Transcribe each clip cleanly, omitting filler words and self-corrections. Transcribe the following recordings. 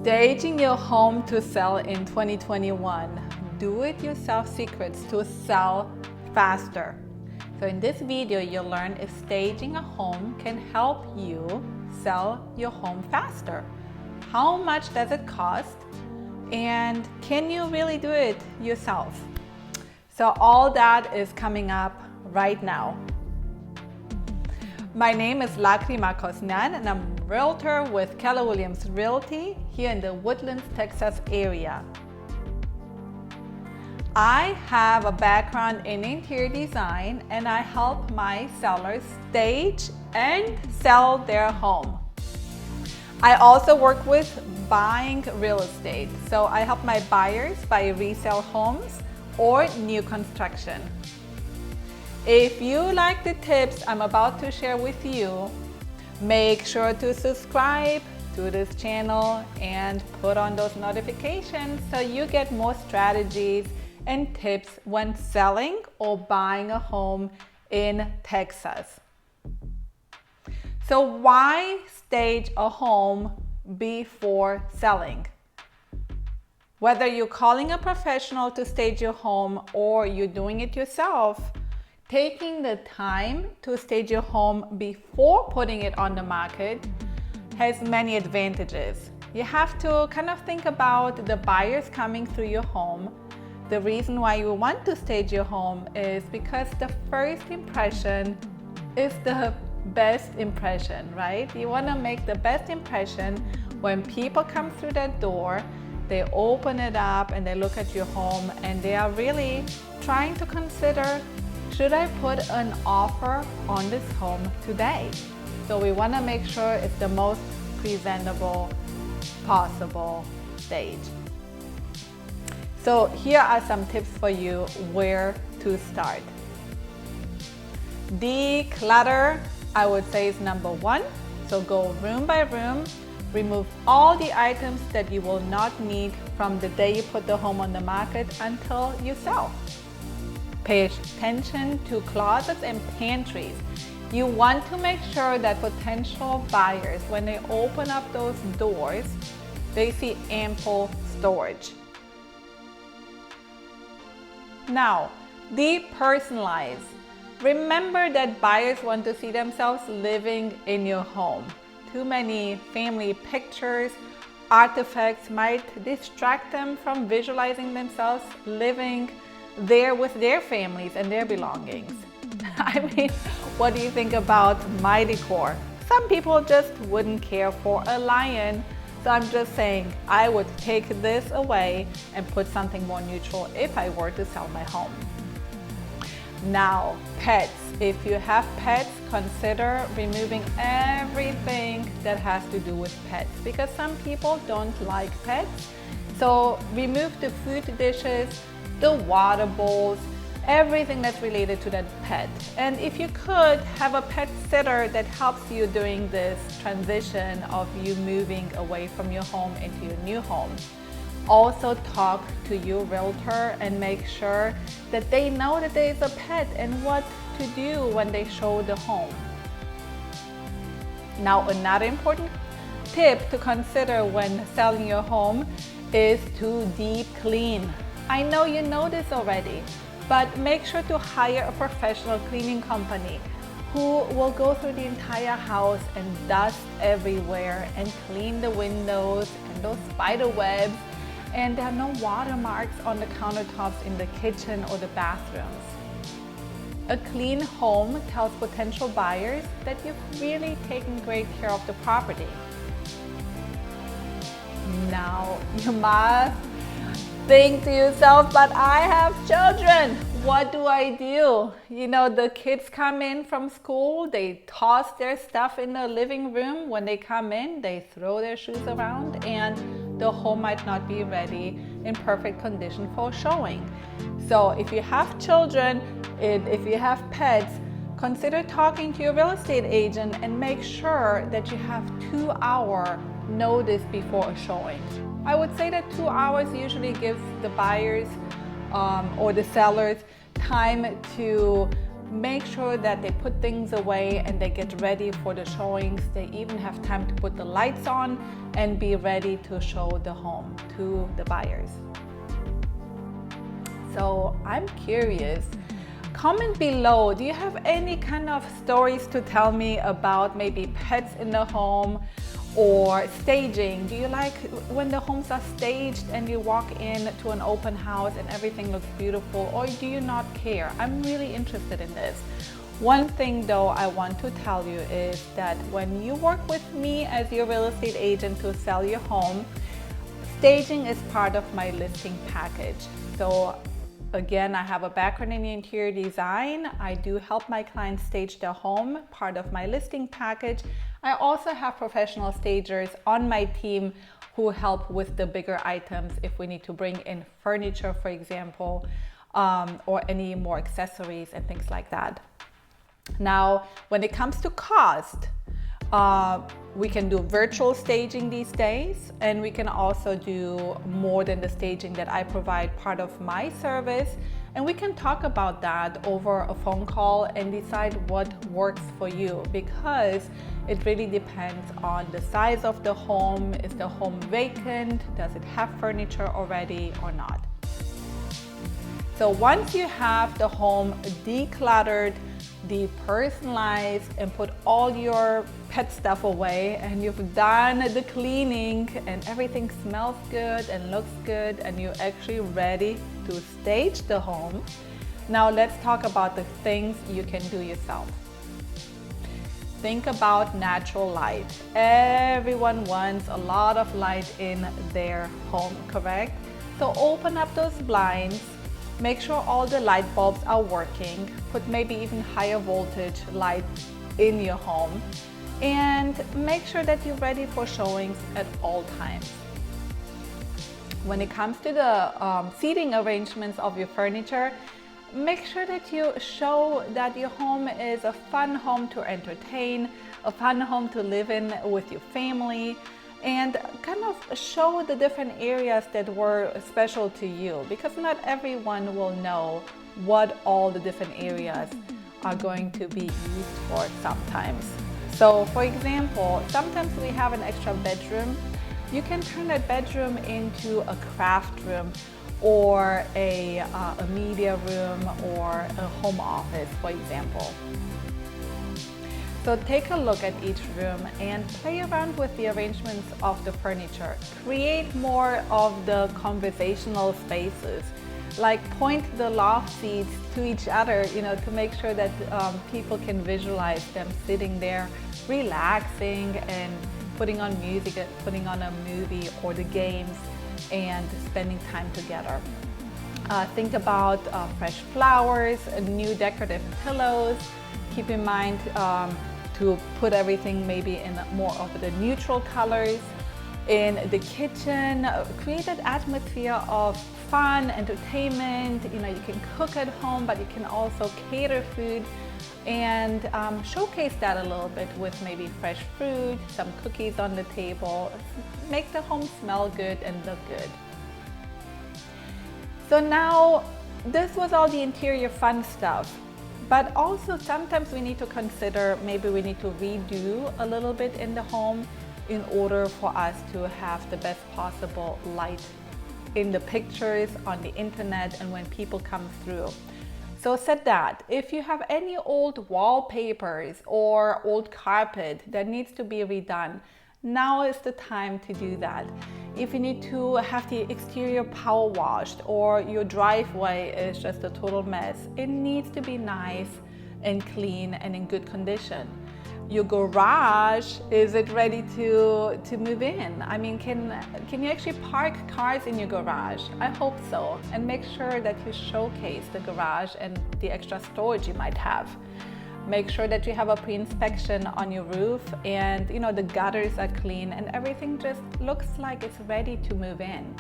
Staging your home to sell in 2021. Do-it-yourself secrets to sell faster. So in this video, you'll learn if staging a home can help you sell your home faster. How much does it cost? And can you really do it yourself? So all that is coming up right now. My name is Lacrima Cosnean, and I'm a realtor with Keller Williams Realty here in the Woodlands, Texas area. I have a background in interior design, and I help my sellers stage and sell their home. I also work with buying real estate, so I help my buyers buy resale homes or new construction. If you like the tips I'm about to share with you, make sure to subscribe to this channel and put on those notifications so you get more strategies and tips when selling or buying a home in Texas. So why stage a home before selling? Whether you're calling a professional to stage your home or you're doing it yourself, taking the time to stage your home before putting it on the market has many advantages. You have to kind of think about the buyers coming through your home. The reason why you want to stage your home is because the first impression is the best impression, right? You want to make the best impression when people come through that door. They open it up and they look at your home and they are really trying to consider, should I put an offer on this home today? So we want to make sure it's the most presentable possible stage. So here are some tips for you where to start. Declutter, I would say, is number one. So go room by room, remove all the items that you will not need from the day you put the home on the market until you sell. Pay attention to closets and pantries. You want to make sure that potential buyers, when they open up those doors, they see ample storage. Now, depersonalize. Remember that buyers want to see themselves living in your home. Too many family pictures, artifacts might distract them from visualizing themselves living there with their families and their belongings. I mean, what do you think about my decor? Some people just wouldn't care for a lion. So I'm just saying I would take this away and put something more neutral if I were to sell my home. Now, pets. If you have pets, consider removing everything that has to do with pets because some people don't like pets. So remove the food dishes, the water bowls, everything that's related to that pet. And if you could, have a pet sitter that helps you during this transition of you moving away from your home into your new home. Also talk to your realtor and make sure that they know that there is a pet and what to do when they show the home. Now, another important tip to consider when selling your home is to deep clean. I know you know this already, but make sure to hire a professional cleaning company who will go through the entire house and dust everywhere and clean the windows and those spider webs, and there are no watermarks on the countertops in the kitchen or the bathrooms. A clean home tells potential buyers that you've really taken great care of the property. Now, you must think to yourself, but I have children. What do I do? You know, the kids come in from school, they toss their stuff in the living room. When they come in, they throw their shoes around and the home might not be ready in perfect condition for showing. So if you have children, if you have pets, consider talking to your real estate agent and make sure that you have 2-hour notice before a showing. I would say that 2 hours usually gives the buyers or the sellers time to make sure that they put things away and they get ready for the showings. They even have time to put the lights on and be ready to show the home to the buyers. So I'm curious, comment below, do you have any kind of stories to tell me about maybe pets in the home or staging? Do you like when the homes are staged and you walk in to an open house and everything looks beautiful, or do you not care? I'm really interested in this. One thing though I want to tell you is that when you work with me as your real estate agent to sell your home, staging is part of my listing package. So again, I have a background in interior design. I do help my clients stage their home, part of my listing package. I also have professional stagers on my team who help with the bigger items if we need to bring in furniture, for example, or any more accessories and things like that. Now, when it comes to cost, we can do virtual staging these days, and we can also do more than the staging that I provide, part of my service. And we can talk about that over a phone call and decide what works for you, because it really depends on the size of the home. Is the home vacant? Does it have furniture already or not? So once you have the home decluttered, depersonalized, and put all your pet stuff away, and you've done the cleaning and everything smells good and looks good, and you're actually ready to stage the home, now let's talk about the things you can do yourself. Think about natural light. Everyone wants a lot of light in their home, correct? So open up those blinds. Make sure all the light bulbs are working. Put maybe even higher voltage light in your home, and make sure that you're ready for showings at all times. When it comes to the seating arrangements of your furniture, make sure that you show that your home is a fun home to entertain, a fun home to live in with your family, and kind of show the different areas that were special to you, because not everyone will know what all the different areas are going to be used for sometimes. So for example, sometimes we have an extra bedroom. You can turn that bedroom into a craft room, or a media room, or a home office, for example. So take a look at each room and play around with the arrangements of the furniture. Create more of the conversational spaces, like point the loft seats to each other, to make sure that people can visualize them sitting there, relaxing and putting on music, putting on a movie or the games, and spending time together. Think about fresh flowers, new decorative pillows. Keep in mind to put everything maybe in more of the neutral colors. In the kitchen, create an atmosphere of fun, entertainment. You can cook at home, but you can also cater food and showcase that a little bit with maybe fresh fruit, some cookies on the table. Make the home smell good and look good. So now, this was all the interior fun stuff. But also sometimes we need to consider, maybe we need to redo a little bit in the home in order for us to have the best possible light in the pictures, on the internet, and when people come through. So said that, if you have any old wallpapers or old carpet that needs to be redone, now is the time to do that. If you need to have the exterior power washed, or your driveway is just a total mess, it needs to be nice and clean and in good condition. Your garage, is it ready to move in? I mean, can you actually park cars in your garage? I hope so. And make sure that you showcase the garage and the extra storage you might have. Make sure that you have a pre-inspection on your roof, and the gutters are clean and everything just looks like it's ready to move in.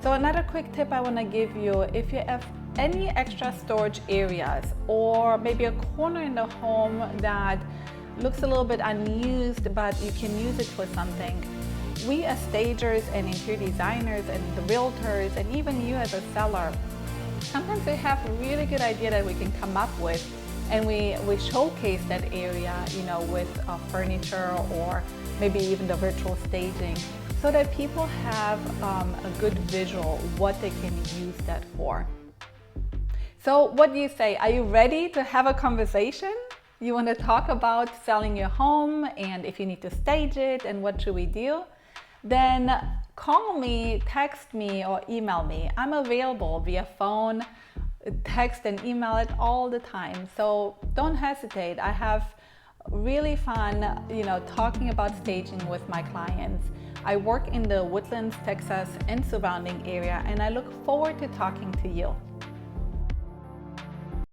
So another quick tip I want to give you, if you have any extra storage areas, or maybe a corner in the home that looks a little bit unused but you can use it for something, we as stagers and interior designers and the realtors, and even you as a seller, Sometimes we have a really good idea that we can come up with, and we showcase that area, with furniture or maybe even the virtual staging, so that people have a good visual what they can use that for. So what do you say? Are you ready to have a conversation? You want to talk about selling your home and if you need to stage it and what should we do? Then call me, text me, or email me. I'm available via phone, text and email it all the time. So don't hesitate. I have really fun, talking about staging with my clients. I work in the Woodlands, Texas and surrounding area, and I look forward to talking to you.